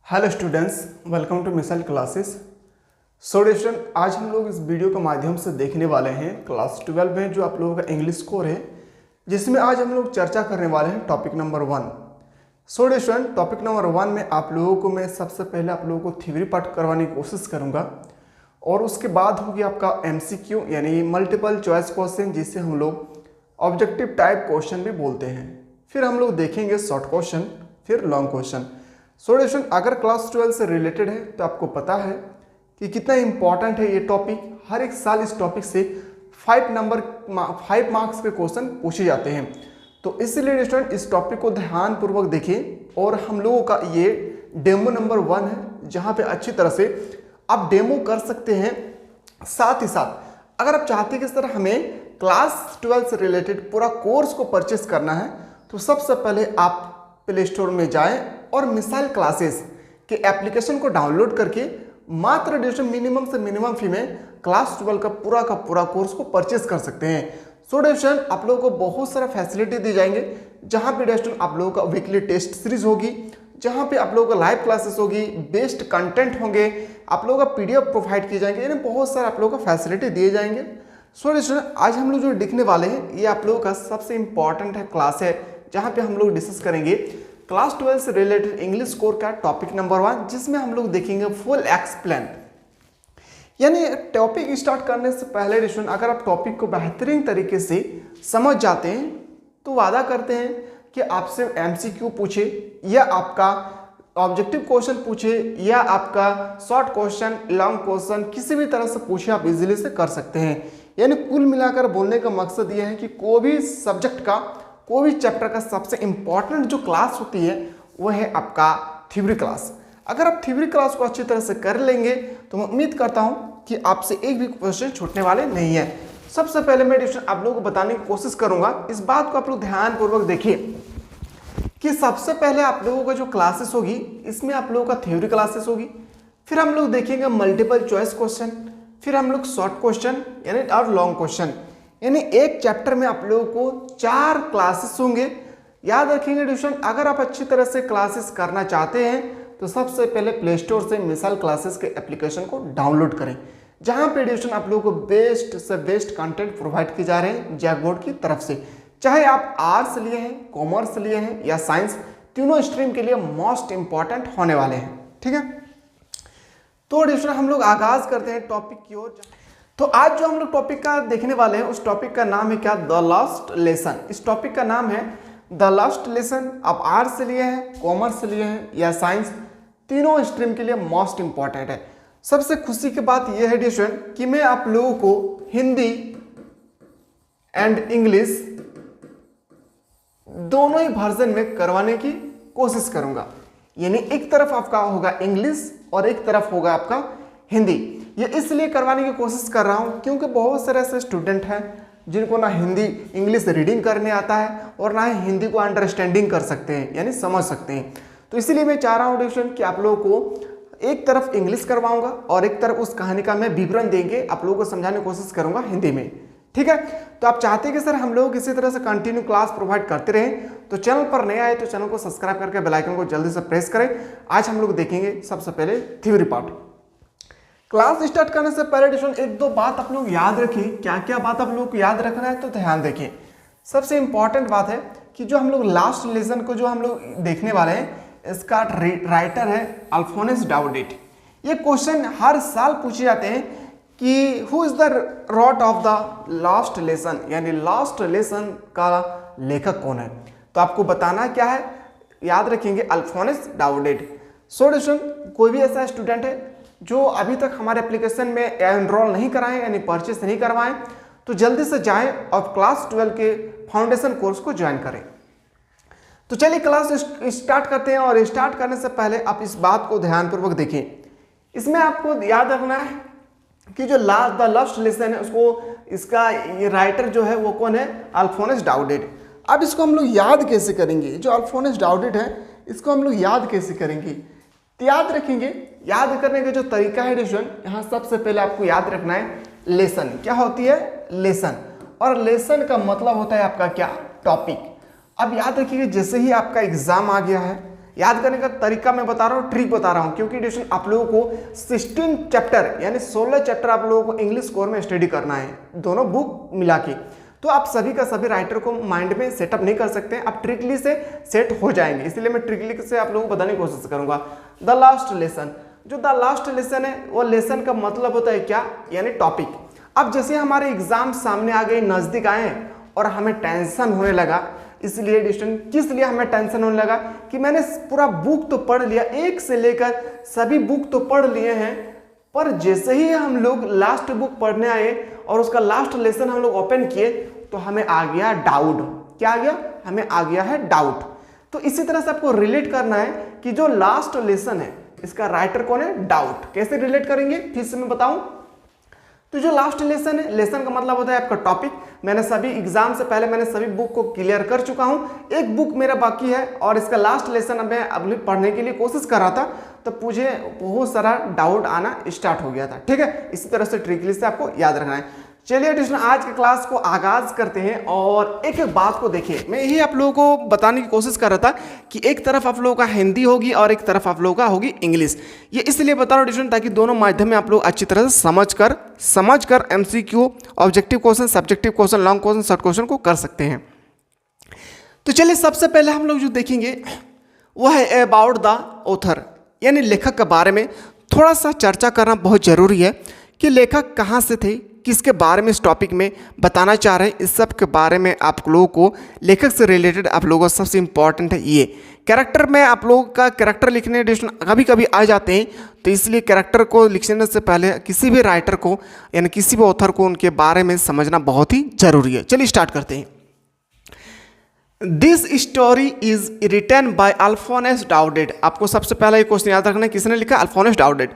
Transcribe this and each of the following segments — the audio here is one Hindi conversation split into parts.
Hello students, welcome to missile classes. Student, आज हम लोग इस वीडियो के माध्यम से देखने वाले हैं क्लास 12 में जो आप लोगों का इंग्लिश स्कोर है, जिसमें आज हम लोग चर्चा करने वाले हैं topic number 1। Student, topic number 1 में आप लोगों को मैं सबसे पहले आप लोगों को थ्योरी पार्ट करवाने की कोशिश करूँगा और उसके बाद होगी आपका MCQ यानी मल्टीपल चॉइस क्वेश्चन, जिसे हम लोग ऑब्जेक्टिव टाइप क्वेश्चन भी बोलते हैं। फिर हम लोग देखेंगे शॉर्ट क्वेश्चन, फिर लॉन्ग क्वेश्चन। स्टूडेंट, अगर क्लास 12 से रिलेटेड है तो आपको पता है कि कितना इंपॉर्टेंट है ये टॉपिक। हर एक साल इस टॉपिक से 5 मार्क्स के क्वेश्चन पूछे जाते हैं। तो इसलिए स्टूडेंट इस टॉपिक को ध्यानपूर्वक देखें और हम लोगों का ये डेमो नंबर 1 है, जहाँ पे अच्छी तरह से आप डेमो कर सकते हैं। साथ ही साथ अगर आप चाहते हैं कि सर हमें क्लास 12 से रिलेटेड पूरा कोर्स को परचेस करना है, तो सबसे पहले आप प्ले स्टोर में जाएं और मिसाइल क्लासेस के एप्लीकेशन को डाउनलोड करके मात्र मिनिमम से मिनिमम फी में क्लास 12 का पूरा कोर्स को परचेस कर सकते हैं। स्टूडेंट, आप लोगों को बहुत सारा फैसिलिटी दी जाएंगे, जहां पे स्टूडेंट आप लोगों का वीकली टेस्ट सीरीज होगी, जहां पे आप लोगों का लाइव क्लासेस होगी, बेस्ट कंटेंट होंगे, आप लोगों का PDF प्रोवाइड किए जाएंगे, यानी बहुत सारे आप लोगों को फैसिलिटी दिए जाएंगे। स्टूडेंट, आज हम लोग जो लिखने वाले हैं ये आप लोगों का सबसे इंपॉर्टेंट है क्लास है, जहाँ पे हम लोग डिस्कस करेंगे क्लास 12 से रिलेटेड इंग्लिश स्कोर का टॉपिक नंबर 1, जिसमें हम लोग देखेंगे फुल एक्सप्लेन। यानी टॉपिक स्टार्ट करने से पहले स्टूडेंट अगर आप टॉपिक को बेहतरीन तरीके से समझ जाते हैं तो वादा करते हैं कि आपसे MCQ पूछे या आपका ऑब्जेक्टिव क्वेश्चन पूछे या आपका शॉर्ट क्वेश्चन, लॉन्ग क्वेश्चन, किसी भी तरह से पूछे आप इजीली से कर सकते हैं। यानी कुल मिलाकर बोलने का मकसद यह है कि कोई भी सब्जेक्ट का, कोई भी चैप्टर का सबसे इंपॉर्टेंट जो क्लास होती है वह है आपका थ्योरी क्लास। अगर आप थ्योरी क्लास को अच्छी तरह से कर लेंगे तो मैं उम्मीद करता हूं कि आपसे एक भी क्वेश्चन छूटने वाले नहीं है। सबसे पहले मैं आप लोगों को बताने की कोशिश करूंगा, इस बात को आप लोग ध्यानपूर्वक देखिए कि सबसे पहले आप लोगों का जो क्लासेस होगी इसमें आप लोगों का थ्योरी क्लासेस होगी, फिर हम लोग देखेंगे मल्टीपल चॉइस क्वेश्चन, फिर हम लोग शॉर्ट क्वेश्चन यानी और लॉन्ग क्वेश्चन। यानी एक चैप्टर में आप लोगों को 4 क्लासेस होंगे। याद रखेंगे ट्यूशन, अगर आप अच्छी तरह से क्लासेस करना चाहते हैं तो सबसे पहले प्ले स्टोर से मिसाइल क्लासेस के एप्लीकेशन को डाउनलोड करें, जहां पे ट्यूशन आप लोगों को बेस्ट से बेस्ट कंटेंट प्रोवाइड किए जा रहे हैं जैक बोर्ड की तरफ से। चाहे आप आर्ट्स लिए हैं, कॉमर्स लिए हैं या साइंस, तीनों स्ट्रीम के लिए मोस्ट इंपॉर्टेंट होने वाले हैं। ठीक है, तो ट्यूशन हम लोग आगाज करते हैं टॉपिक की ओर। तो आज जो हम लोग टॉपिक का देखने वाले हैं उस टॉपिक का नाम है क्या? The last lesson. इस टॉपिक का नाम है द लास्ट लेसन। आप आर्ट्स से लिए हैं, कॉमर्स से लिए हैं या साइंस, तीनों स्ट्रीम के लिए मोस्ट इंपॉर्टेंट है। सबसे खुशी की बात यह है डिशन कि मैं आप लोगों को हिंदी एंड इंग्लिश दोनों ही वर्जन में करवाने की कोशिश करूंगा। यानी एक तरफ आपका होगा इंग्लिश और एक तरफ होगा आपका हिंदी। ये इसलिए करवाने की कोशिश कर रहा हूं क्योंकि बहुत सारे ऐसे स्टूडेंट हैं जिनको ना हिंदी इंग्लिश रीडिंग करने आता है और ना ही हिंदी को अंडरस्टैंडिंग कर सकते हैं, यानी समझ सकते हैं। तो इसीलिए मैं चाह रहा हूं ट्यूशन कि आप लोगों को एक तरफ इंग्लिश करवाऊंगा और एक तरफ उस कहानी का मैं विवरण देंगे आप लोगों को समझाने की कोशिश करूंगा हिंदी में। ठीक है, तो आप चाहते हैं कि सर हम लोग इसी तरह से कंटिन्यू क्लास प्रोवाइड करते रहें, तो चैनल पर नए आए तो चैनल को सब्सक्राइब करके बेल आइकन को जल्दी से प्रेस करें। आज हम लोग देखेंगे सबसे पहले थ्योरी पार्ट। क्लास स्टार्ट करने से पहले ट्यूशन एक दो बात आप लोग याद रखें। क्या क्या बात आप लोग को याद रखना है तो ध्यान देखें। सबसे इंपॉर्टेंट बात है कि जो हम लोग लास्ट लेसन को जो हम लोग देखने वाले हैं, इसका राइटर है अल्फोंस डाउडेट। ये क्वेश्चन हर साल पूछे जाते हैं कि who is the rot of the last lesson, यानी लास्ट लेसन का लेखक कौन है। तो आपको बताना क्या है, याद रखेंगे अल्फोंस डाउडेट। सो ट्यूशन कोई भी ऐसा स्टूडेंट है जो अभी तक हमारे एप्लीकेशन में एनरोल नहीं कराएं यानी परचेस नहीं करवाएं, तो जल्दी से जाएं और क्लास 12 के फाउंडेशन कोर्स को ज्वाइन करें। तो चलिए क्लास स्टार्ट करते हैं और स्टार्ट करने से पहले आप इस बात को ध्यानपूर्वक देखें। इसमें आपको याद रखना है कि जो द लास्ट लेसन है उसको इसका ये राइटर जो है वो कौन है? अल्फोंस डाउडेट। अब इसको हम लोग याद कैसे करेंगे? जो अल्फोंस डाउडेट है इसको हम लोग याद कैसे करेंगे? याद रखेंगे, याद करने का जो तरीका है डिवीजन, यहाँ सबसे पहले आपको याद रखना है लेसन। क्या होती है? लेसन। और लेसन का मतलब होता है आपका क्या? टॉपिक। अब याद रखिए जैसे ही आपका एग्जाम आ गया है याद करने का तरीका मैं बता रहा हूँ, ट्रिक बता रहा हूँ, क्योंकि एडिशन आप लोगों को 16 चैप्टर यानी 16 चैप्टर आप लोगों को इंग्लिश कोर में स्टडी करना है, दोनों बुक मिला के। तो आप सभी का सभी राइटर को माइंड में सेटअप नहीं कर सकते, आप ट्रिकली से सेट हो जाएंगे, इसलिए मैं ट्रिकली से आप लोगों को बताने की कोशिश करूंगा। द लास्ट लेसन, जो द लास्ट लेसन है वो लेसन का मतलब होता है क्या, यानी टॉपिक। अब जैसे हमारे एग्जाम सामने आ गए, नजदीक आए और हमें टेंशन होने लगा, इसलिए एडिशन किस लिए हमें टेंशन होने लगा कि मैंने पूरा बुक तो पढ़ लिया, एक से लेकर सभी बुक तो पढ़ लिए हैं, पर जैसे ही हम लोग लास्ट बुक पढ़ने आए और उसका लास्ट लेसन हम लोग ओपन किए तो हमें आ गया डाउट। क्या आ गया, हमें आ गया है डाउट। तो इसी तरह से आपको रिलेट करना है कि जो लास्ट लेसन है इसका राइटर कौन है, डाउट। कैसे रिलेट करेंगे फिर से मैं बताऊं, तो जो लास्ट लेसन है, लेसन का मतलब होता है आपका टॉपिक। मैंने सभी एग्जाम से पहले मैंने सभी बुक को क्लियर कर चुका हूं, एक बुक मेरा बाकी है और इसका लास्ट लेसन मैं अभी पढ़ने के लिए कोशिश कर रहा था, तो मुझे बहुत सारा डाउट आना स्टार्ट हो गया था। ठीक है, इसी तरह से ट्रिकली से आपको याद रखना है। चलिए एडिशन आज के क्लास को आगाज करते हैं और एक एक बात को देखिए। मैं यही आप लोगों को बताने की कोशिश कर रहा था कि एक तरफ आप लोगों का हिंदी होगी और एक तरफ आप लोगों का होगी इंग्लिश। ये इसलिए बता रहा हूँ एडिशन ताकि दोनों माध्यम में आप लोग अच्छी तरह से समझ कर MCQ, objective question, subjective question, long question, short question को कर सकते हैं। तो चलिए सबसे पहले हम लोग जो देखेंगे वह है अबाउट द ऑथर, यानी लेखक के बारे में थोड़ा सा चर्चा करना बहुत जरूरी है कि लेखक कहाँ से थे, किसके बारे में इस टॉपिक में बताना चाह रहे हैं, इस सब के बारे में आप लोगों को लेखक से रिलेटेड आप लोगों को सबसे इंपॉर्टेंट है ये कैरेक्टर में। आप लोगों का कैरेक्टर लिखने कभी कभी आ जाते हैं, तो इसलिए कैरेक्टर को लिखने से पहले किसी भी राइटर को यानी किसी भी ऑथर को उनके बारे में समझना बहुत ही जरूरी है। चलिए स्टार्ट करते हैं। This story is written by Alphonse Daudet. आपको सबसे पहला ये क्वेश्चन याद रखना है, किसने लिखा, Alphonse Daudet.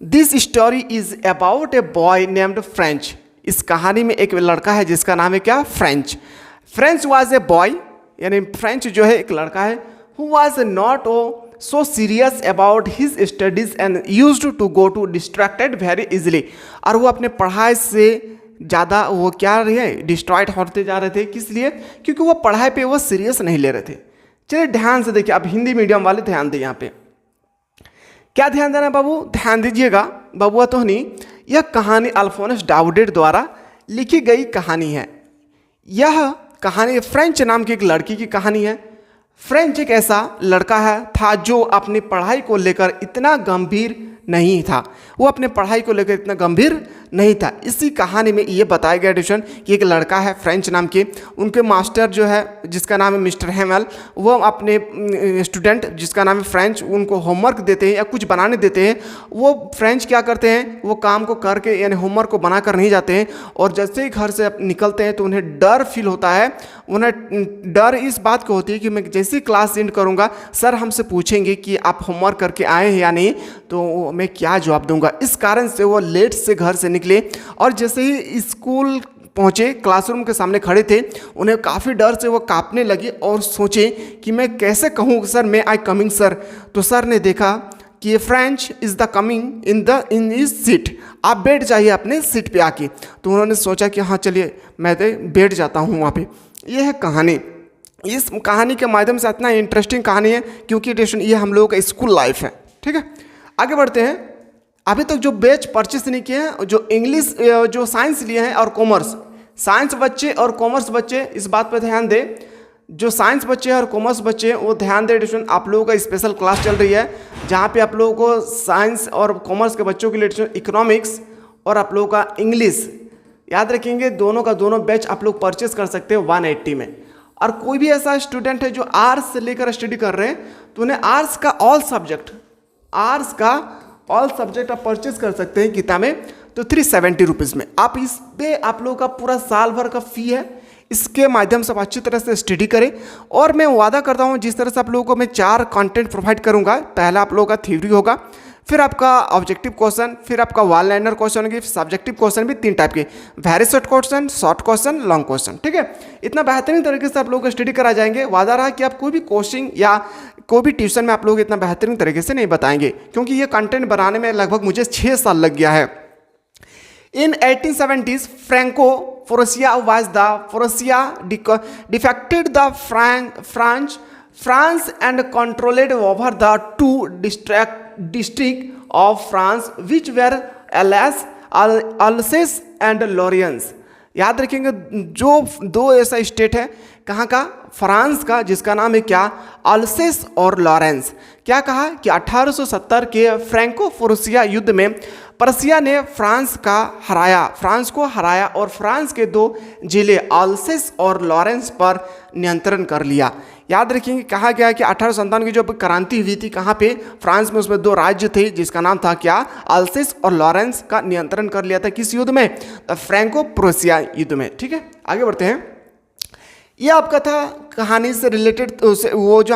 This story is about a boy named French. इस कहानी में एक लड़का है जिसका नाम है क्या, Franz. Franz was a boy, यानी फ्रेंच जो है एक लड़का है, who was not so serious about his studies and used to go to distracted very easily. और वो अपने पढ़ाई से ज़्यादा वो क्या रहे, डिस्ट्रॉयड होते जा रहे थे। किस लिए, क्योंकि वो पढ़ाई पे वो सीरियस नहीं ले रहे थे। चलिए ध्यान से देखिए, अब हिंदी मीडियम वाले ध्यान दें। यहाँ पे क्या ध्यान देना है बाबू, ध्यान दीजिएगा, बबुआ तो नहीं। यह कहानी अल्फोंस डाउडेड द्वारा लिखी गई कहानी है। यह कहानी फ्रेंच नाम की एक लड़की की कहानी है। फ्रेंच एक ऐसा लड़का था जो अपनी पढ़ाई को लेकर इतना गंभीर नहीं था, वो अपने पढ़ाई को लेकर इतना गंभीर नहीं था। इसी कहानी में ये बताया गया एडिशन कि एक लड़का है फ्रेंच नाम के, उनके मास्टर जो है जिसका नाम है मिस्टर हेमल, वो अपने स्टूडेंट जिसका नाम है फ्रेंच उनको होमवर्क देते हैं या कुछ बनाने देते हैं। वो फ्रेंच क्या करते हैं, वो काम को करके यानी होमवर्क को बना कर नहीं जाते हैं, और जैसे ही घर से निकलते हैं तो उन्हें डर फील होता है। उन्हें डर इस बात की होती है कि मैं जैसे ही क्लास एंड करूँगा सर हमसे पूछेंगे कि आप होमवर्क करके आए हैं या नहीं, तो मैं क्या जवाब दूंगा। इस कारण से वो लेट से घर से निकले और जैसे ही स्कूल पहुंचे, क्लासरूम के सामने खड़े थे, उन्हें काफ़ी डर से वो कांपने लगे और सोचे कि मैं कैसे कहूँ सर मैं आई कमिंग सर। तो सर ने देखा कि ये French is the coming in is seat, आप बैठ जाइए अपने सीट पे आके। तो उन्होंने सोचा कि हाँ चलिए मैं तो बैठ जाता हूँ वहाँ पे। ये है कहानी। इस कहानी के माध्यम से इतना इंटरेस्टिंग कहानी है क्योंकि ये हम लोगों का स्कूल लाइफ है। ठीक है, आगे बढ़ते हैं। अभी तक जो बैच परचेस नहीं किए हैं, जो इंग्लिश जो साइंस लिए हैं और कॉमर्स, साइंस बच्चे और कॉमर्स बच्चे इस बात पर ध्यान दें। जो साइंस बच्चे और कॉमर्स बच्चे वो ध्यान दें एडिशन, आप लोगों का स्पेशल क्लास चल रही है जहाँ पे आप लोगों को साइंस और कॉमर्स के बच्चों के लिए एडिशन इकोनॉमिक्स और आप लोगों का इंग्लिश याद रखेंगे। दोनों का दोनों बैच आप लोग परचेस कर सकते हो 180 में। और कोई भी ऐसा स्टूडेंट है जो आर्ट्स से लेकर स्टडी कर रहे हैं तो उन्हें आर्ट्स का ऑल सब्जेक्ट आप परचेज कर सकते हैं किताबें, तो 370 रुपीज़ में। आप इस पे आप लोगों का पूरा साल भर का फ़ी है, इसके माध्यम से आप अच्छी तरह से स्टडी करें। और मैं वादा करता हूँ जिस तरह से आप लोगों को मैं 4 कंटेंट प्रोवाइड करूँगा। पहला आप लोगों का थ्योरी होगा, फिर आपका ऑब्जेक्टिव क्वेश्चन, फिर आपका वन लाइनर क्वेश्चन होंगे, सब्जेक्टिव क्वेश्चन भी 3 टाइप के, very short question, long question. ठीक है, इतना बेहतरीन तरीके से आप लोगों को स्टडी करा जाएंगे। वादा रहा कि आप कोई भी कोचिंग या कोई भी ट्यूशन में आप लोग इतना बेहतरीन तरीके से नहीं बताएंगे, क्योंकि ये कंटेंट बनाने में लगभग मुझे 6 साल लग गया है। In 1870s, Franco Forasia was the Forasia defected the French France and controlled over the 2 district of France which were Alsace and Lorraine. याद रखेंगे जो 2 ऐसा स्टेट है कहाँ का, फ्रांस का, जिसका नाम है क्या, अल्सेस और लॉरेंस। क्या कहा कि 1870 के फ्रैंको प्रूसिया युद्ध में प्रसिया ने फ्रांस को हराया और फ्रांस के 2 जिले अल्सेस और लॉरेंस पर नियंत्रण कर लिया। याद रखेंगे कहा गया कि 1857 की जो क्रांति हुई थी कहाँ पे, फ्रांस में, उसमें 2 राज्य थे जिसका नाम था क्या, अल्सेस और लॉरेंस का नियंत्रण कर लिया था। किस युद्ध में, फ्रैंको प्रूसिया युद्ध में। ठीक है, आगे बढ़ते हैं। ये आपका था कहानी से रिलेटेड, वो जो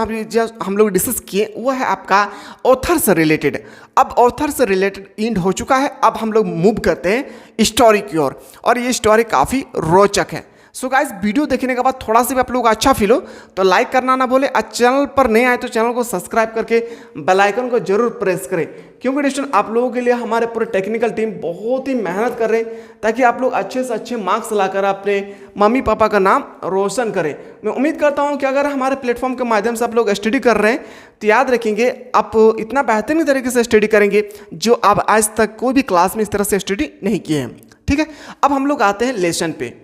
हम लोग डिस्कस किए वो है आपका ऑथर से रिलेटेड। अब ऑथर से रिलेटेड एंड हो चुका है, अब हम लोग मूव करते हैं स्टोरी की ओर, और ये स्टोरी काफ़ी रोचक है। सो गाइस, वीडियो देखने के बाद थोड़ा सा भी आप लोग अच्छा फील हो तो लाइक करना ना भूले, और चैनल पर नए आए तो चैनल को सब्सक्राइब करके बेल आइकन को जरूर प्रेस करें, क्योंकि स्टूडेंट आप लोगों के लिए हमारे पूरे टेक्निकल टीम बहुत ही मेहनत कर रहे हैं ताकि आप लोग अच्छे से अच्छे मार्क्स लाकर अपने मम्मी पापा का नाम रोशन करें। मैं उम्मीद करता हूं कि अगर हमारे प्लेटफॉर्म के माध्यम से आप लोग स्टडी कर रहे हैं तो याद रखेंगे आप इतना बेहतरीन तरीके से स्टडी करेंगे जो आप आज तक कोई भी क्लास में इस तरह से स्टडी नहीं किए हैं। ठीक है, अब हम लोग आते हैं लेसन पे,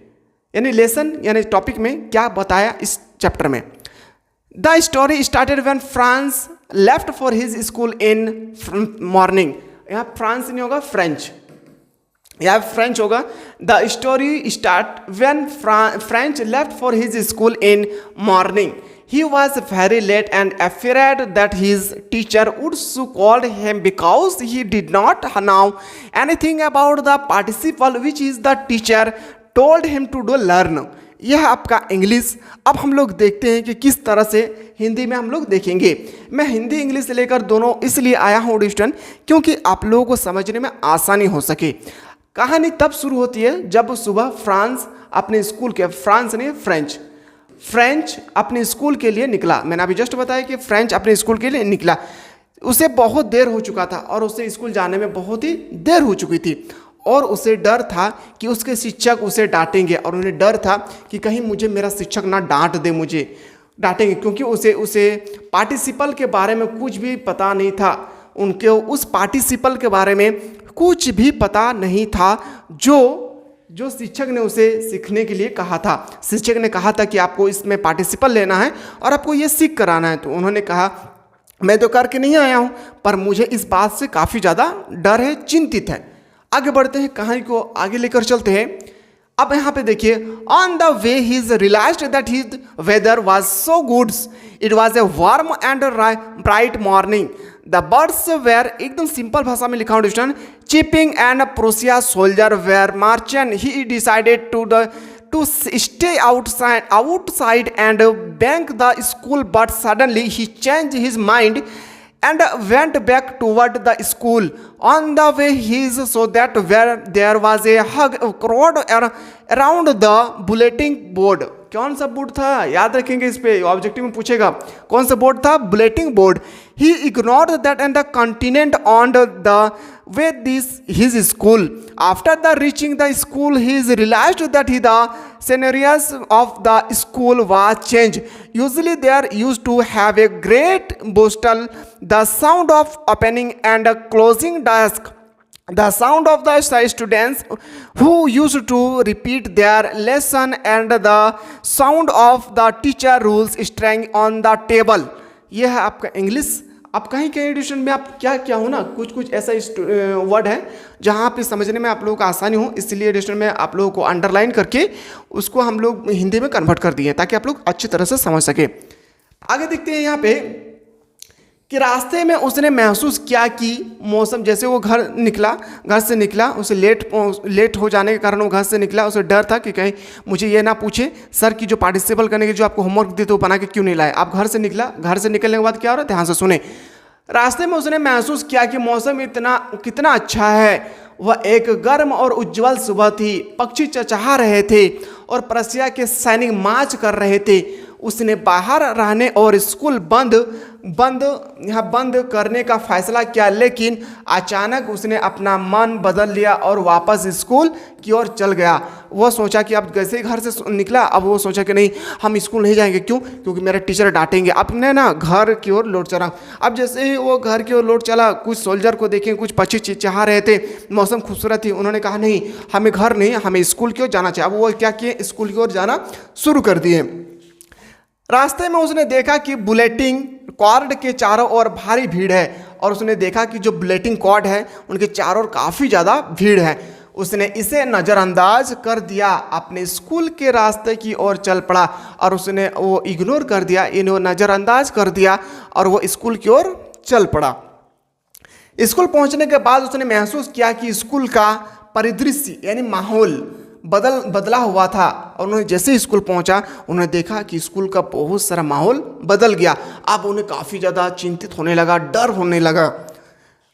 यानी टॉपिक में क्या बताया इस चैप्टर में। The story started when France left for his school in morning. यहाँ फ्रांस नहीं होगा, फ्रेंच, यहाँ फ्रेंच होगा। The story start when French left for his school in morning. He was very late and afraid that his teacher would scold him because he did not know anything about the participle which is the teacher told him to do learn। यह आपका इंग्लिश। अब हम लोग देखते हैं कि किस तरह से हिंदी में हम लोग देखेंगे। मैं हिंदी इंग्लिश लेकर दोनों इसलिए आया हूँ स्टूडेंट क्योंकि आप लोगों को समझने में आसानी हो सके। कहानी तब शुरू होती है जब सुबह फ्रांस अपने स्कूल के, फ्रांस नहीं फ्रेंच अपने स्कूल के लिए निकला। मैंने अभी जस्ट बताया कि फ्रेंच अपने स्कूल के लिए निकला। उसे बहुत देर हो चुका था और उसे स्कूल जाने में बहुत ही देर हो चुकी थी, और उसे डर था कि उसके शिक्षक उसे डांटेंगे, और उन्हें डर था कि कहीं मुझे मेरा शिक्षक ना डांट दे, मुझे डांटेंगे, क्योंकि उसे पार्टिसिपल के बारे में कुछ भी पता नहीं था। उनके उस पार्टिसिपल के बारे में कुछ भी पता नहीं था जो शिक्षक ने उसे सीखने के लिए कहा था। शिक्षक ने कहा था कि आपको इसमें पार्टिसिपल लेना है और आपको ये सीख कर आना है। तो उन्होंने कहा मैं तो करके नहीं आया हूँ, पर मुझे इस बात से काफ़ी ज़्यादा डर है, चिंतित है। आगे बढ़ते हैं, कहानी को आगे लेकर चलते हैं। अब यहाँ पे देखिए, on the way he realised that his weather was so good, it was a warm and bright morning. The birds were, एकदम सिंपल भाषा में लिखा हूँ student, chirping and Prussia soldier were marching. He decided to stay outside and bank the school, but suddenly he changed his mind and went back toward the school. On the way he saw that there was a crowd around the bulletin board. कौन सा बोर्ड था, याद रखेंगे, इस पे ऑब्जेक्टिव में पूछेगा कौन सा बोर्ड था, bulletin board. He ignored that and continued on the way his school. After reaching the school, he realized that the scenarios of the school was changed. Usually they used to have a great bustle, the sound of opening and closing desk, the sound of the students who used to repeat their lesson, and the sound of the teacher rules string on the table. यह है आपका इंग्लिश। अब कहीं कहीं एडिशन में आप क्या हो ना, कुछ ऐसा वर्ड है जहाँ पे समझने में आप लोगों को आसानी हो, इसलिए एडिशन में आप लोगों को अंडरलाइन करके उसको हम लोग हिंदी में कन्वर्ट कर दिए ताकि आप लोग अच्छी तरह से समझ सके। आगे देखते हैं यहाँ पे कि रास्ते में उसने महसूस किया कि मौसम, जैसे वो घर से निकला, उसे लेट हो जाने के कारण वो घर से निकला, उसे डर था कि कहीं मुझे ये ना पूछे सर की जो पार्टिसिपल करने की जो आपको होमवर्क देते वो बना के क्यों नहीं लाए। आप घर से निकला, घर से निकलने के बाद क्या हो रहा है, ध्यान से सुने। रास्ते में उसने महसूस किया कि मौसम कितना अच्छा है। वह एक गर्म और उज्जवल सुबह थी, पक्षी चहचहा रहे थे और प्रसिया के सैनिक मार्च कर रहे थे। उसने बाहर रहने और स्कूल बंद करने का फैसला किया, लेकिन अचानक उसने अपना मन बदल लिया और वापस स्कूल की ओर चल गया। वो सोचा कि अब जैसे ही घर से निकला, अब वो सोचा कि नहीं, हम स्कूल नहीं जाएंगे। क्यों? क्योंकि मेरे टीचर डांटेंगे। अपने ना घर की ओर लौट चला। अब जैसे ही वो घर की ओर लौट चला, कुछ सोल्जर को देखे, कुछ पक्षी चिहचहा रहे थे, मौसम खूबसूरत थी। उन्होंने कहा नहीं, हमें घर नहीं, हमें स्कूल की ओर जाना चाहिए। अब वो क्या किए, स्कूल की ओर जाना शुरू कर दिए। रास्ते में उसने देखा कि बुलेटिन कॉर्ड के चारों ओर भारी भीड़ है, और उसने देखा कि जो बुलेटिन कॉर्ड है उनके चारों ओर काफ़ी ज़्यादा भीड़ है। उसने इसे नज़रअंदाज कर दिया, अपने स्कूल के रास्ते की ओर चल पड़ा, और उसने वो इग्नोर कर दिया, इन्हें नज़रअंदाज कर दिया, और वो स्कूल की ओर चल पड़ा। स्कूल पहुंचने के बाद उसने महसूस किया कि स्कूल का परिदृश्य यानी माहौल बदला हुआ था। और उन्होंने जैसे ही स्कूल पहुंचा, उन्होंने देखा कि स्कूल का बहुत सारा माहौल बदल गया। अब उन्हें काफ़ी ज़्यादा चिंतित होने लगा, डर होने लगा।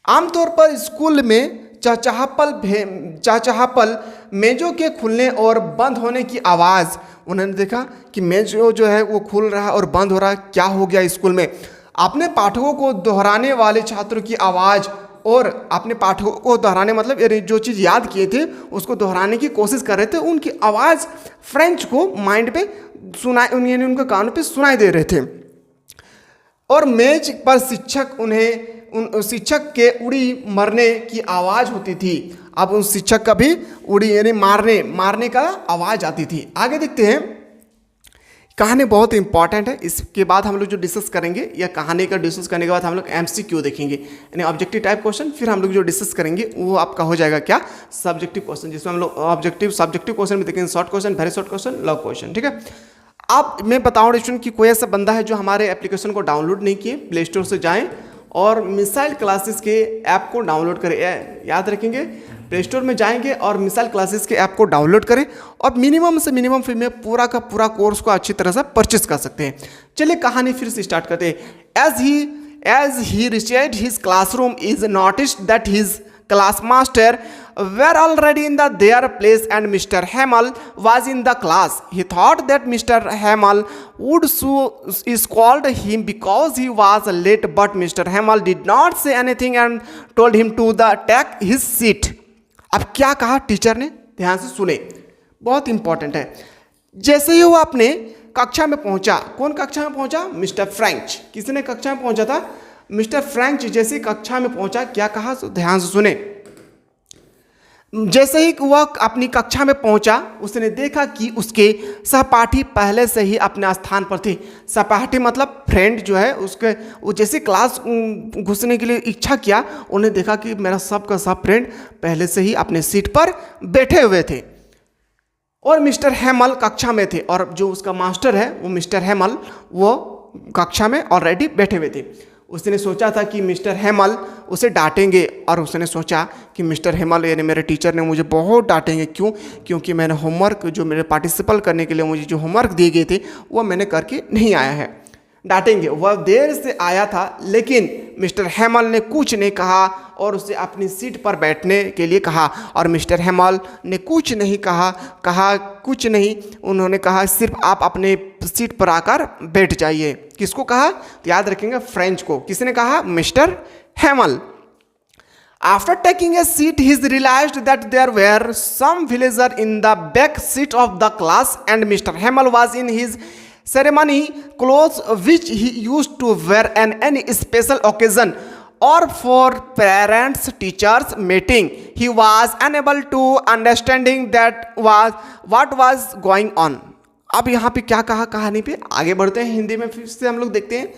आमतौर पर स्कूल में चहचहापल, मेजों के खुलने और बंद होने की आवाज़। उन्होंने देखा कि मेज जो है वो खुल रहा है और बंद हो रहा है, क्या हो गया स्कूल में। अपने पाठकों को दोहराने वाले छात्रों की आवाज़, और अपने पाठकों को दोहराने मतलब जो चीज़ याद किए थे उसको दोहराने की कोशिश कर रहे थे, उनकी आवाज़ फ्रेंच को माइंड पे यानी उनके कानों पे सुनाई दे रहे थे। और मेज पर शिक्षक के उड़ी मरने की आवाज़ होती थी। अब उन शिक्षक का भी उड़ी यानी मारने का आवाज़ आती थी। आगे देखते हैं, कहानी बहुत इंपॉर्टेंट है। इसके बाद हम लोग जो डिस्कस करेंगे, या कहानी का डिस्कस करने के बाद हम लोग MCQ देखेंगे, यानी ऑब्जेक्टिव टाइप क्वेश्चन। फिर हम लोग जो डिस्कस करेंगे वो आपका हो जाएगा क्या, सब्जेक्टिव क्वेश्चन, जिसमें हम लोग सब्जेक्टिव क्वेश्चन में देखेंगे, short question, very short question, long question. ठीक है। आप मैं बताऊँ स्टूडेंट कि कोई ऐसा बंदा है जो हमारे एप्लीकेशन को डाउनलोड नहीं किए, प्ले स्टोर से जाएँ और मिसाइल क्लासेस के ऐप को डाउनलोड करें। याद रखेंगे, प्ले स्टोर में जाएंगे और मिसाइल क्लासेस के ऐप को डाउनलोड करें, और मिनिमम से मिनिमम फी में पूरा का पूरा कोर्स को अच्छी तरह से परचेस कर सकते हैं। चलिए कहानी फिर से स्टार्ट करते हैं। As he reached his classroom, is noticed that his class master were already in their place and Mr. Hamel was in the class. He thought that Mr. Hamel would scold him because he was late, but Mr. Hamel did not say anything and told him to take his seat. अब क्या कहा टीचर ने, ध्यान से सुने, बहुत इंपॉर्टेंट है। जैसे ही वो अपने कक्षा में पहुंचा, कौन कक्षा में पहुंचा, मिस्टर फ्रेंच। किसने कक्षा में पहुंचा था, मिस्टर फ्रेंच। जैसे ही कक्षा में पहुंचा, क्या कहा, ध्यान से सुने। जैसे ही वह अपनी कक्षा में पहुंचा, उसने देखा कि उसके सहपाठी पहले से ही अपने स्थान पर थे। सहपाठी मतलब फ्रेंड जो है, उसके वो जैसे क्लास घुसने के लिए इच्छा किया, उन्हें देखा कि मेरा सबका सब फ्रेंड पहले से ही अपने सीट पर बैठे हुए थे, और मिस्टर हेमल कक्षा में थे, और जो उसका मास्टर है वो मिस्टर हेमल, वो कक्षा में ऑलरेडी बैठे हुए थे। उसने सोचा था कि मिस्टर हेमल उसे डांटेंगे, और उसने सोचा कि मिस्टर हेमल यानी मेरे टीचर ने मुझे बहुत डांटेंगे। क्यों? क्योंकि मैंने होमवर्क जो मेरे पार्टिसिपल करने के लिए मुझे जो होमवर्क दिए गए थे वो मैंने करके नहीं आया है, डांटेंगे। वह देर से आया था, लेकिन मिस्टर हेमल ने कुछ नहीं कहा और उसे अपनी सीट पर बैठने के लिए कहा, और मिस्टर हेमल ने कुछ नहीं कहा कुछ नहीं। उन्होंने कहा सिर्फ आप अपने सीट पर आकर बैठ जाइए। किसको कहा? तो याद रखेंगे, फ्रेंच को। किसने कहा? Mister Hemal. After taking a seat, he realized that there were some villagers in the back seat of the class, and Mr. Hamel was in his ceremony clothes, which he used to wear on any special occasion or for parents teachers meeting. He was unable to understanding what was going on. अब यहाँ पे क्या कहा, कहानी पे आगे बढ़ते हैं, हिंदी में फिर से हम लोग देखते हैं।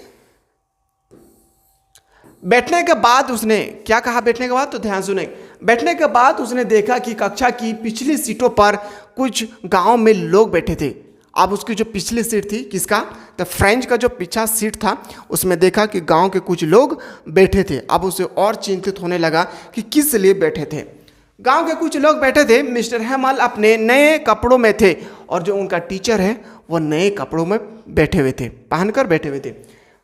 बैठने के बाद उसने क्या कहा, बैठने के बाद, तो ध्यान सुने। बैठने के बाद उसने देखा कि कक्षा की पिछली सीटों पर कुछ गांव में लोग बैठे थे। अब उसकी जो पिछली सीट थी, किसका, तो फ्रेंच का जो पीछा सीट था, उसमें देखा कि गांव के कुछ लोग बैठे थे। अब उसे और चिंतित होने लगा कि किस लिए बैठे थे। गांव के कुछ लोग बैठे थे। मिस्टर हेमल अपने नए कपड़ों में थे, और जो उनका टीचर है वो नए कपड़ों में बैठे हुए थे, पहनकर बैठे हुए थे।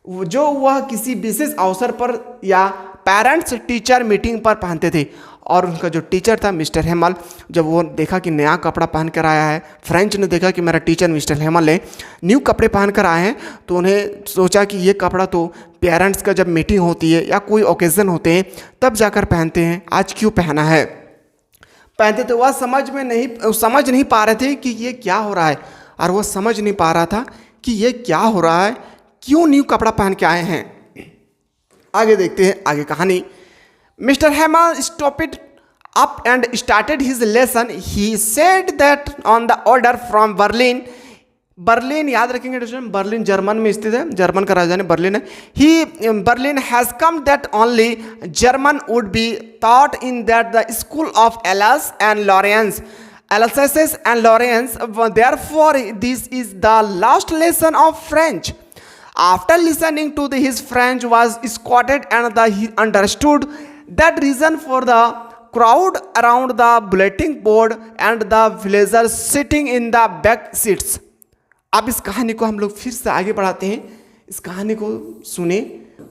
जो वह किसी विशेष अवसर पर या पेरेंट्स टीचर मीटिंग पर पहनते थे। और उनका जो टीचर था मिस्टर हेमल, जब वो देखा कि नया कपड़ा पहन कर आया है, फ्रेंच ने देखा कि मेरा टीचर मिस्टर हेमल है न्यू कपड़े पहन कर आए हैं, तो उन्हें सोचा कि ये कपड़ा तो पेरेंट्स का जब मीटिंग होती है या कोई ओकेज़न होते हैं तब जाकर पहनते हैं, आज क्यों पहना है। पहनते तो वह समझ नहीं पा रहे थे कि ये क्या हो रहा है, और वो समझ नहीं पा रहा था कि ये क्या हो रहा है, क्यों न्यू कपड़ा पहन के आए हैं। आगे देखते हैं आगे कहानी। Mister Hamel stopped up and started his lesson. He said that on the order from Berlin, Berlin याद रखेंगे स्टूडेंट, बर्लिन जर्मन में स्थित है, जर्मन का राजधानी बर्लिन है। He Berlin has come that only German would be taught in that the school of Alsace and Lorraine. Therefore, this is the last lesson of French. After listening to his French was squatted and he understood that reason for the crowd around the bulletin board and the villagers sitting in the back seats. अब इस कहानी को हम लोग फिर से आगे बढ़ाते हैं। इस कहानी को सुने,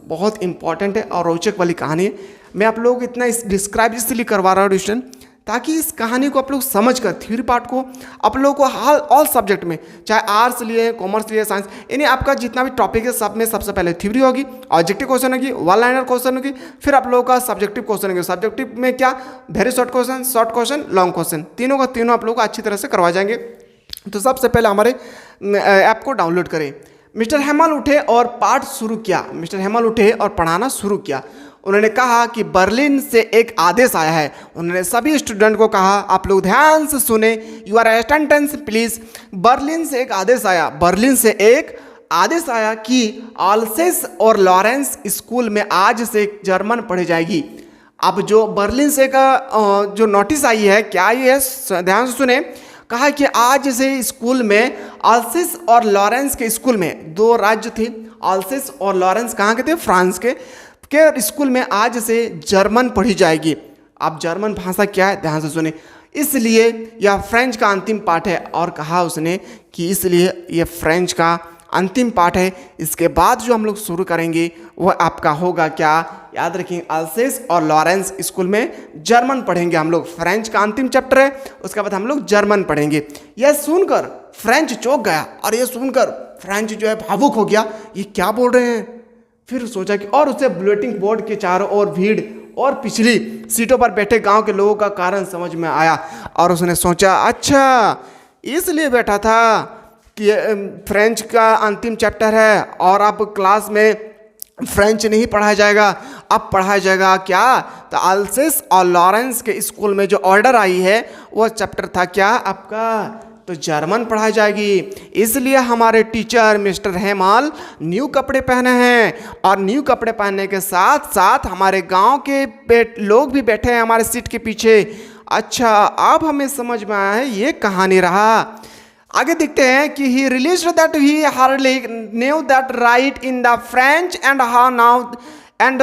बहुत इंपॉर्टेंट है और रोचक वाली कहानी है। मैं आप लोग इतना डिस्क्राइब इसलिए करवा रहा हूँ स्टूडेंट, ताकि इस कहानी को आप लोग समझ कर थ्योरी पार्ट को आप लोगों को ऑल सब्जेक्ट में, चाहे आर्ट्स लिए, कॉमर्स लिए, साइंस, यानी आपका जितना भी टॉपिक है सब में सबसे पहले थ्योरी होगी, ऑब्जेक्टिव क्वेश्चन होगी, वन लाइनर क्वेश्चन होगी, फिर आप लोगों का सब्जेक्टिव क्वेश्चन होगी। सब्जेक्टिव में क्या, very short question, long question, तीनों का तीनों आप लोगों को अच्छी तरह से करवा जाएंगे। तो सबसे पहले हमारे ऐप को डाउनलोड करें। मिस्टर हेमल उठे और पाठ शुरू किया। मिस्टर हेमल उठे और पढ़ाना शुरू किया। उन्होंने कहा कि बर्लिन से एक आदेश आया है। उन्होंने सभी स्टूडेंट को कहा, आप लोग ध्यान से सुने, यूर अटेंडेंस प्लीज। बर्लिन से एक आदेश आया, बर्लिन से एक आदेश आया कि आल्सेस और लॉरेंस स्कूल में आज से जर्मन पढ़ी जाएगी। अब जो बर्लिन से का जो नोटिस आई है, क्या ये है, ध्यान से सुने। कहा कि आज से स्कूल में आल्सेस और लॉरेंस के स्कूल में, दो राज्य थे, आल्सेस और लॉरेंस कहाँ के थे, फ्रांस के स्कूल में आज से जर्मन पढ़ी जाएगी। अब जर्मन भाषा क्या है, ध्यान से सुने। इसलिए यह फ्रेंच का अंतिम पाठ है। और कहा उसने कि इसलिए यह फ्रेंच का अंतिम पाठ है, इसके बाद जो हम लोग शुरू करेंगे वह आपका होगा क्या, याद रखेंगे, अल्सेस और लॉरेंस स्कूल में जर्मन पढ़ेंगे हम लोग। फ्रेंच का अंतिम चैप्टर है, उसके बाद हम लोग जर्मन पढ़ेंगे। यह सुनकर फ्रेंच चौंक गया, और यह सुनकर फ्रेंच जो है भावुक हो गया, ये क्या बोल रहे हैं। फिर सोचा कि, और उसे बुलेटिन बोर्ड के चारों ओर भीड़ और पिछली सीटों पर बैठे गांव के लोगों का कारण समझ में आया। और उसने सोचा, अच्छा इसलिए बैठा था कि फ्रेंच का अंतिम चैप्टर है और अब क्लास में फ्रेंच नहीं पढ़ाया जाएगा, अब पढ़ाया जाएगा क्या, तो अल्सेस और लॉरेंस के स्कूल में जो ऑर्डर आई है वो चैप्टर था क्या आपका, तो जर्मन पढ़ाई जाएगी। इसलिए हमारे टीचर मिस्टर हेमल न्यू कपड़े पहने हैं, और न्यू कपड़े पहनने के साथ साथ हमारे गांव के लोग भी बैठे हैं हमारे सीट के पीछे। अच्छा, अब हमें समझ में आया है ये कहानी रहा। आगे देखते हैं कि ही released that he hardly knew that right in the French and how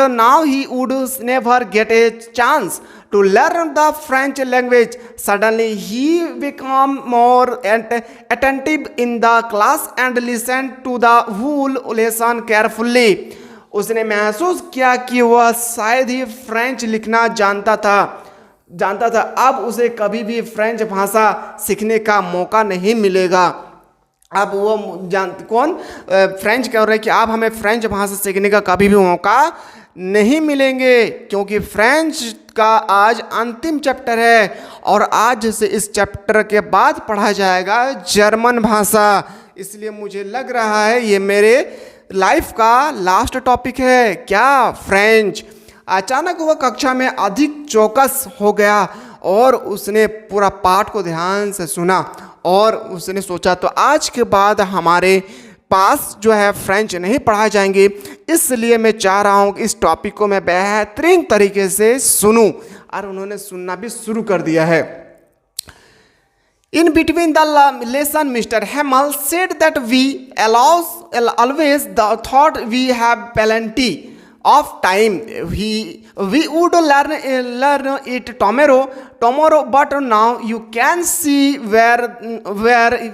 now he would never get a chance to learn the French language. Suddenly he became more attentive in the class and listened to the whole lesson carefully. उसने महसूस किया कि वह शायद ही फ्रेंच लिखना जानता था। अब उसे कभी भी फ्रेंच भाषा सीखने का मौका नहीं मिलेगा। अब वो फ्रेंच कह रहे हैं कि अब हमें फ्रेंच भाषा सीखने का कभी भी मौका नहीं मिलेंगे, क्योंकि फ्रेंच का आज अंतिम चैप्टर है और आज से इस चैप्टर के बाद पढ़ा जाएगा जर्मन भाषा। इसलिए मुझे लग रहा है ये मेरे लाइफ का लास्ट टॉपिक है, क्या, फ्रेंच। अचानक वह कक्षा में अधिक चौकस हो गया और उसने पूरा पाठ को ध्यान से सुना और उसने सोचा, तो आज के बाद हमारे पास जो है फ्रेंच नहीं पढ़ाए जाएंगे, इसलिए मैं चाह रहा हूँ कि इस टॉपिक को मैं बेहतरीन तरीके से सुनूं। और उन्होंने सुनना भी शुरू कर दिया है। In between the lesson, Mr. Hamel said that we always thought we have plenty of time. We would learn it tomorrow, but now you can see where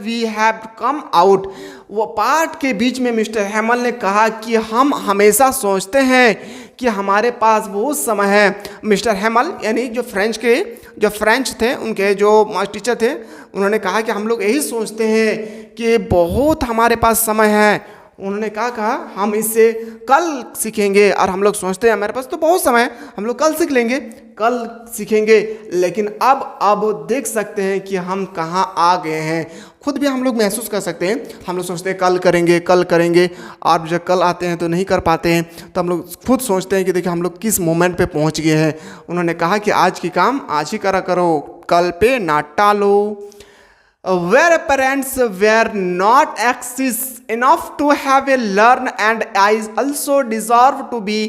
we have come out. वो पाठ के बीच में मिस्टर हेमल ने कहा कि हम हमेशा सोचते हैं कि हमारे पास बहुत समय है। मिस्टर हेमल यानी जो फ्रेंच थे, उनके जो मास्टर टीचर थे, उन्होंने कहा कि हम लोग यही सोचते हैं कि बहुत हमारे पास समय है। उन्होंने कहा हम इससे कल सीखेंगे, और हम लोग सोचते हैं हमारे पास तो बहुत समय है, हम लोग कल सीखेंगे। लेकिन अब देख सकते हैं कि हम कहाँ आ गए हैं। खुद भी हम लोग महसूस कर सकते हैं। हम लोग सोचते हैं कल करेंगे, और जब कल आते हैं तो नहीं कर पाते हैं। तो हम लोग खुद सोचते हैं कि देखिए हम लोग किस मोमेंट पे पहुंच गए हैं। उन्होंने कहा कि आज की काम आज ही करा करो, कल पे ना टालो। Where parents were not access enough to have a learn, and I also deserve to be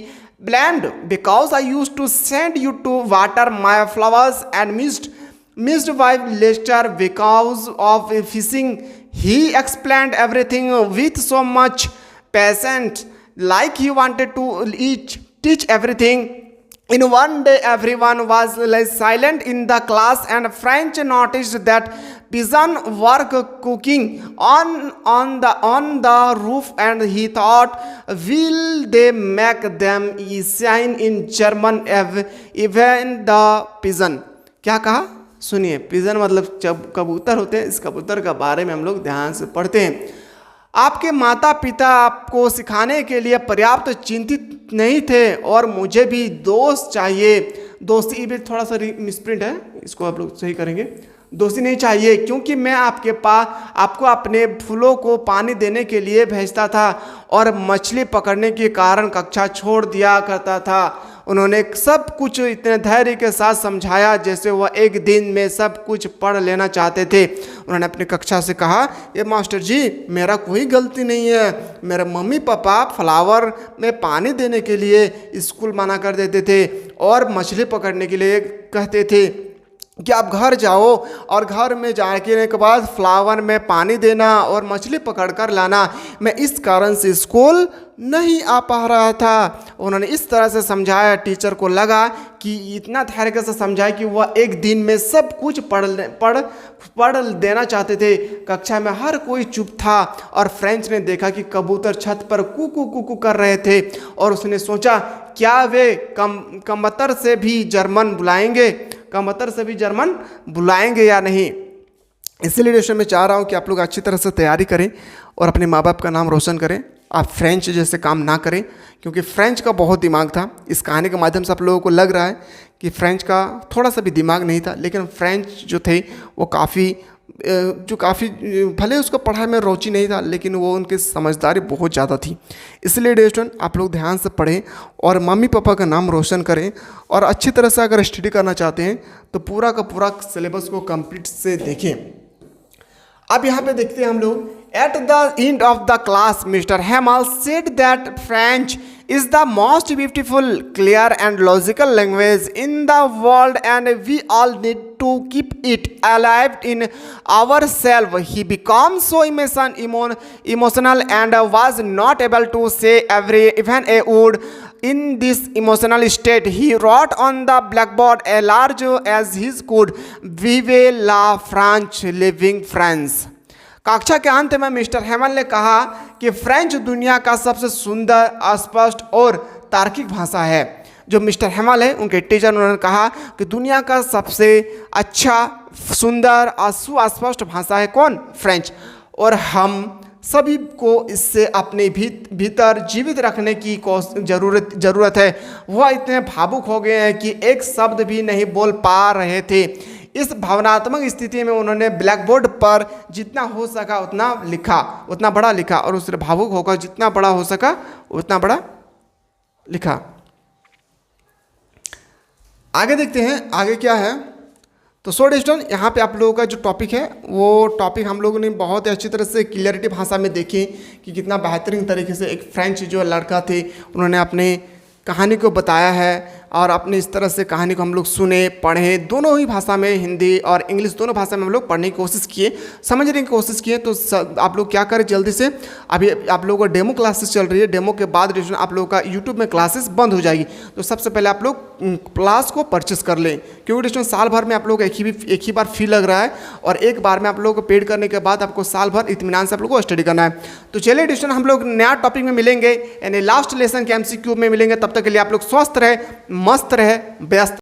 blamed because I used to send you to water my flowers and missed wife Lester because of fishing. He explained everything with so much patience, like he wanted to teach everything. In one day, everyone was silent in the class, and French noticed that pigeon were cooking on the roof, and he thought, will they make them sign in German even the pigeon? क्या कहा सुनिए। पिजन मतलब जब कबूतर होते हैं, इस कबूतर का बारे में हम लोग ध्यान से पढ़ते हैं। आपके माता पिता आपको सिखाने के लिए पर्याप्त चिंतित नहीं थे, और मुझे भी दोस्त चाहिए। दोस्ती भी थोड़ा सा मिसप्रिंट है, इसको आप लोग सही करेंगे। दोस्ती नहीं चाहिए क्योंकि मैं आपको अपने फूलों को पानी देने के लिए भेजता था और मछली पकड़ने के कारण कक्षा छोड़ दिया करता था। उन्होंने सब कुछ इतने धैर्य के साथ समझाया जैसे वह एक दिन में सब कुछ पढ़ लेना चाहते थे। उन्होंने अपनी कक्षा से कहा, ये मास्टर जी मेरा कोई गलती नहीं है, मेरे मम्मी पापा फ्लावर में पानी देने के लिए स्कूल मना कर देते थे और मछली पकड़ने के लिए कहते थे कि आप घर जाओ और घर में जाने के बाद फ्लावर में पानी देना और मछली पकड़ कर लाना। मैं इस कारण से स्कूल नहीं आ पा रहा था। उन्होंने इस तरह से समझाया, टीचर को लगा कि इतना धैर्य से समझाया कि वह एक दिन में सब कुछ पढ़ देना चाहते थे। कक्षा में हर कोई चुप था और फ्रेंच ने देखा कि कबूतर छत पर कू कर रहे थे, और उसने सोचा क्या वे कबूतर से भी जर्मन बुलाएंगे या नहीं। इसलिए दोस्तों मैं चाह रहा हूँ कि आप लोग अच्छी तरह से तैयारी करें और अपने माँ बाप का नाम रोशन करें। आप फ्रेंच जैसे काम ना करें, क्योंकि फ्रेंच का बहुत दिमाग था। इस कहानी के माध्यम से आप लोगों को लग रहा है कि फ्रेंच का थोड़ा सा भी दिमाग नहीं था, लेकिन फ्रेंच जो थे वो काफ़ी भले उसको पढ़ाई में रुचि नहीं था, लेकिन वो उनकी समझदारी बहुत ज़्यादा थी। इसलिए दोस्तों आप लोग ध्यान से पढ़ें और मम्मी पापा का नाम रोशन करें, और अच्छी तरह से अगर स्टडी करना चाहते हैं तो पूरा का पूरा सिलेबस को कंप्लीट से देखें। अब यहाँ पे देखते हैं हम लोग, at the end of the class mister Hamel said that French is the most beautiful, clear and logical language in the world, and we all need to keep it alive in ourselves. He became so emotional and was not able to say even a word. In this emotional state, he wrote on the blackboard as large as he could, "Vive la France, living France." कक्षा के अंत में मिस्टर हेमल ने कहा कि फ्रेंच दुनिया का सबसे सुंदर, स्पष्ट और तार्किक भाषा है। जो मिस्टर हेमल है उनके टीचर, उन्होंने कहा कि दुनिया का सबसे अच्छा, सुंदर और सुस्पष्ट भाषा है कौन? फ्रेंच। और हम सभी को इससे अपने भीतर जीवित रखने की ज़रूरत है। वह इतने भावुक हो गए हैं कि एक शब्द भी नहीं बोल पा रहे थे। इस भावनात्मक स्थिति में उन्होंने ब्लैकबोर्ड पर जितना हो सका उतना बड़ा लिखा, और उससे भावुक होकर जितना बड़ा हो सका उतना बड़ा लिखा। आगे देखते हैं आगे क्या है। तो सो स्टूडेंट, यहाँ पे आप लोगों का जो टॉपिक है वो टॉपिक हम लोगों ने बहुत ही अच्छी तरह से क्लियरिटी भाषा में देखे कि कितना बेहतरीन तरीके से एक फ्रेंच जो लड़का थे उन्होंने अपने कहानी को बताया है। और अपनी इस तरह से कहानी को हम लोग सुने पढ़ें, दोनों ही भाषा में, हिंदी और इंग्लिश दोनों भाषा में हम लोग पढ़ने की कोशिश किए, समझने की कोशिश किए। तो आप लोग क्या करें जल्दी से, अभी आप लोगों को डेमो क्लासेस चल रही है, डेमो के बाद आप लोगों का यूट्यूब में क्लासेस बंद हो जाएगी। तो सबसे पहले आप लोग क्लास को परचेस कर लें, क्योंकि स्टूडेंट साल भर में आप लोग एक ही बार फी लग रहा है, और एक बार में आप लोगों को पेड करने के बाद आपको साल भर इत्मीनान से आप लोग को स्टडी करना है। तो चलिए स्टूडेंट हम लोग नया टॉपिक में मिलेंगे, यानी लास्ट लेसन के MCQ में मिलेंगे। तब तक के लिए आप लोग स्वस्थ रहे, मस्त रहे, व्यस्त